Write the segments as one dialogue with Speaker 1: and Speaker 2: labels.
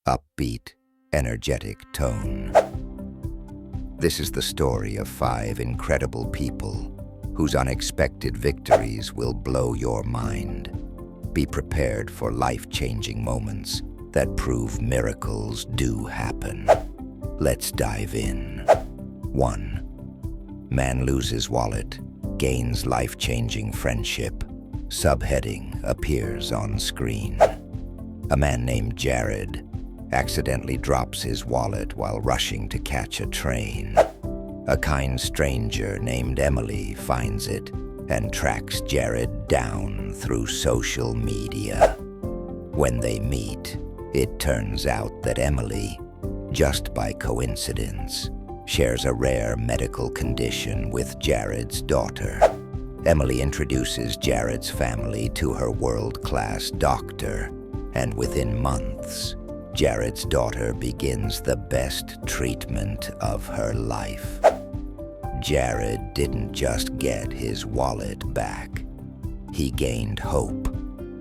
Speaker 1: upbeat, energetic tone. This is the story of 5 incredible people whose unexpected victories will blow your mind. Be prepared for life-changing moments that prove miracles do happen. Let's dive in. 1. Man loses wallet, gains life-changing friendship. Subheading appears on screen. A man named Jared accidentally drops his wallet while rushing to catch a train. A kind stranger named Emily finds it and tracks Jared down through social media. When they meet, it turns out that Emily, just by coincidence, shares a rare medical condition with Jared's daughter. Emily introduces Jared's family to her world-class doctor, and within months, Jared's daughter begins the best treatment of her life. Jared didn't just get his wallet back. He gained hope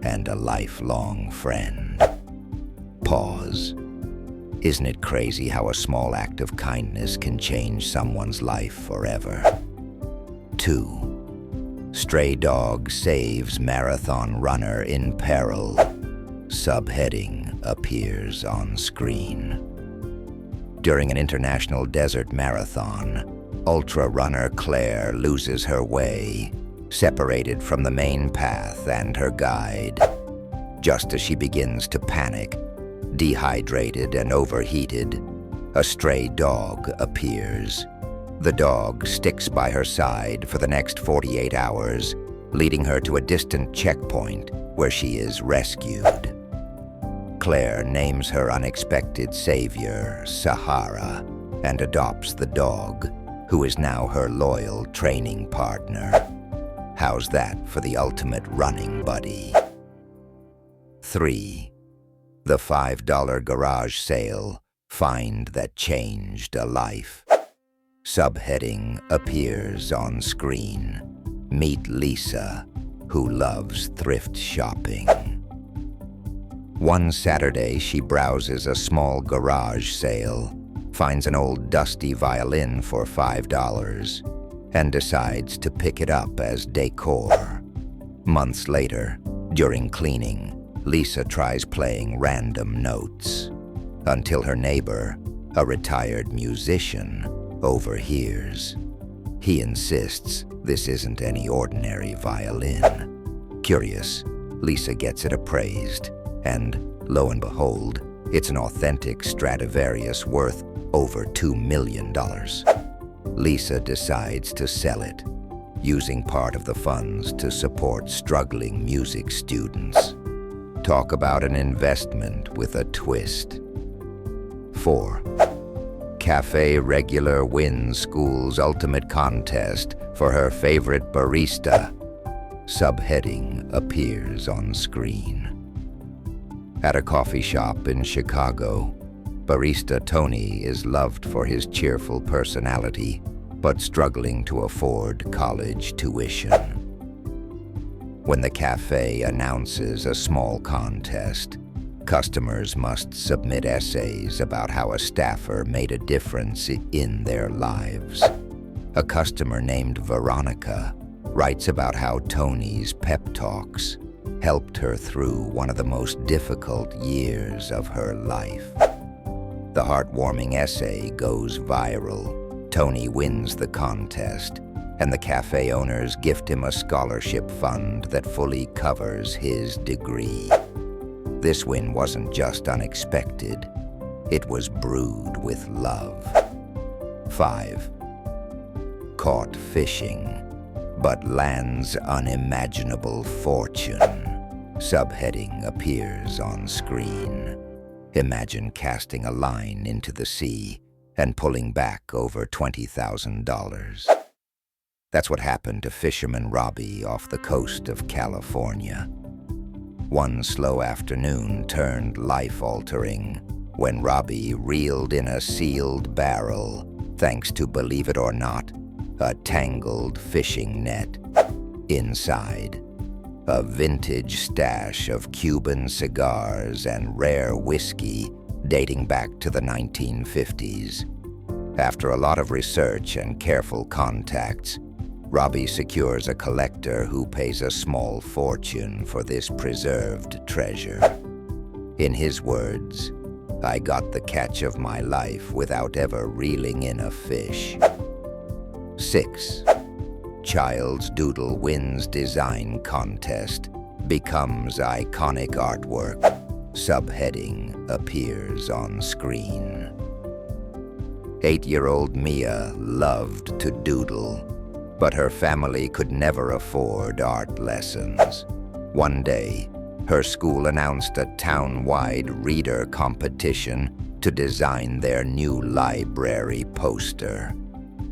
Speaker 1: and a lifelong friend. Pause. Isn't it crazy how a small act of kindness can change someone's life forever? 2. Stray dog saves marathon runner in peril. Subheading appears on screen. During an international desert marathon, ultra runner Claire loses her way, separated from the main path and her guide. Just as she begins to panic, dehydrated and overheated, a stray dog appears. The dog sticks by her side for the next 48 hours, leading her to a distant checkpoint where she is rescued. Claire names her unexpected savior Sahara and adopts the dog, who is now her loyal training partner. How's that for the ultimate running buddy? 3. The $5 garage sale find that changed a life. Subheading appears on screen. Meet Lisa, who loves thrift shopping. One Saturday, she browses a small garage sale, finds an old dusty violin for $5, and decides to pick it up as decor. Months later, during cleaning, Lisa tries playing random notes, until her neighbor, a retired musician, overhears. He insists this isn't any ordinary violin. Curious, Lisa gets it appraised, and lo and behold, it's an authentic Stradivarius worth over $2 million. Lisa decides to sell it, using part of the funds to support struggling music students. Talk about an investment with a twist. 4. Cafe regular wins school's ultimate contest for her favorite barista. Subheading appears on screen. At a coffee shop in Chicago, barista Tony is loved for his cheerful personality, but struggling to afford college tuition. When the cafe announces a small contest, customers must submit essays about how a staffer made a difference in their lives. A customer named Veronica writes about how Tony's pep talks helped her through one of the most difficult years of her life. The heartwarming essay goes viral. Tony wins the contest, and the cafe owners gift him a scholarship fund that fully covers his degree. This win wasn't just unexpected, it was brewed with love. 5. Caught fishing, but lands unimaginable fortune. Subheading appears on screen. Imagine casting a line into the sea and pulling back over $20,000. That's what happened to fisherman Robbie off the coast of California. One slow afternoon turned life-altering when Robbie reeled in a sealed barrel, thanks to, believe it or not, a tangled fishing net. Inside, a vintage stash of Cuban cigars and rare whiskey dating back to the 1950s. After a lot of research and careful contacts, Robbie secures a collector who pays a small fortune for this preserved treasure. In his words, "I got the catch of my life without ever reeling in a fish." 6. Child's Doodle wins design contest, becomes iconic artwork. Subheading appears on screen. 8-year-old Mia loved to doodle, but her family could never afford art lessons. One day, her school announced a town-wide reader competition to design their new library poster.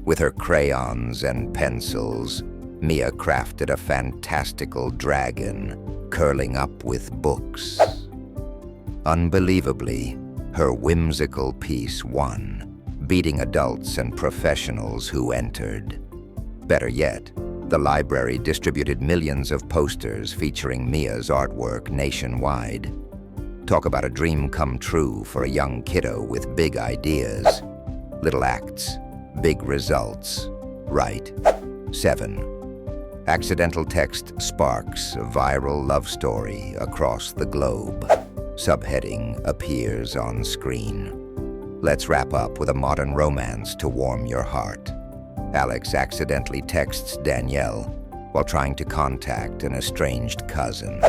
Speaker 1: With her crayons and pencils, Mia crafted a fantastical dragon curling up with books. Unbelievably, her whimsical piece won, beating adults and professionals who entered. Better yet, the library distributed millions of posters featuring Mia's artwork nationwide. Talk about a dream come true for a young kiddo with big ideas. Little acts, big results, right? 7. Accidental text sparks a viral love story across the globe. Subheading appears on screen. Let's wrap up with a modern romance to warm your heart. Alex accidentally texts Danielle while trying to contact an estranged cousin.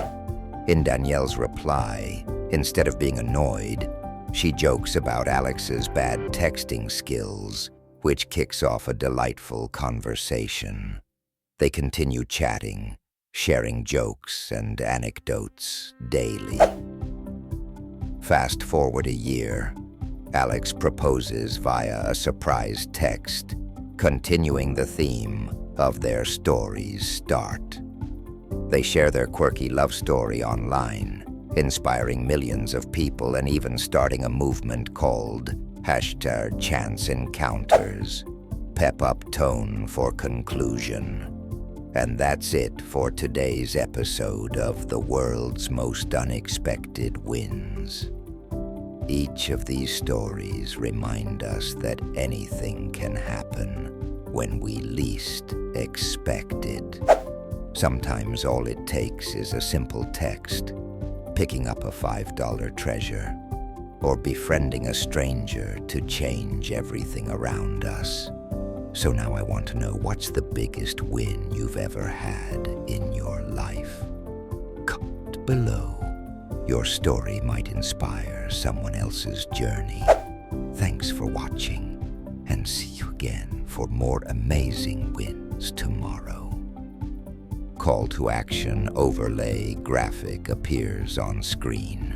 Speaker 1: In Danielle's reply, instead of being annoyed, she jokes about Alex's bad texting skills, which kicks off a delightful conversation. They continue chatting, sharing jokes and anecdotes daily. Fast forward a year, Alex proposes via a surprise text, continuing the theme of their story's start. They share their quirky love story online, inspiring millions of people and even starting a movement called #ChanceEncounters. Pep up tone for conclusion. And that's it for today's episode of The World's Most Unexpected Wins. Each of these stories remind us that anything can happen when we least expect it. Sometimes all it takes is a simple text, picking up a $5 treasure, or befriending a stranger to change everything around us. So now I want to know, what's the biggest win you've ever had in your life? Comment below. Your story might inspire someone else's journey. Thanks for watching, and see you again for more amazing wins tomorrow. Call to action overlay graphic appears on screen.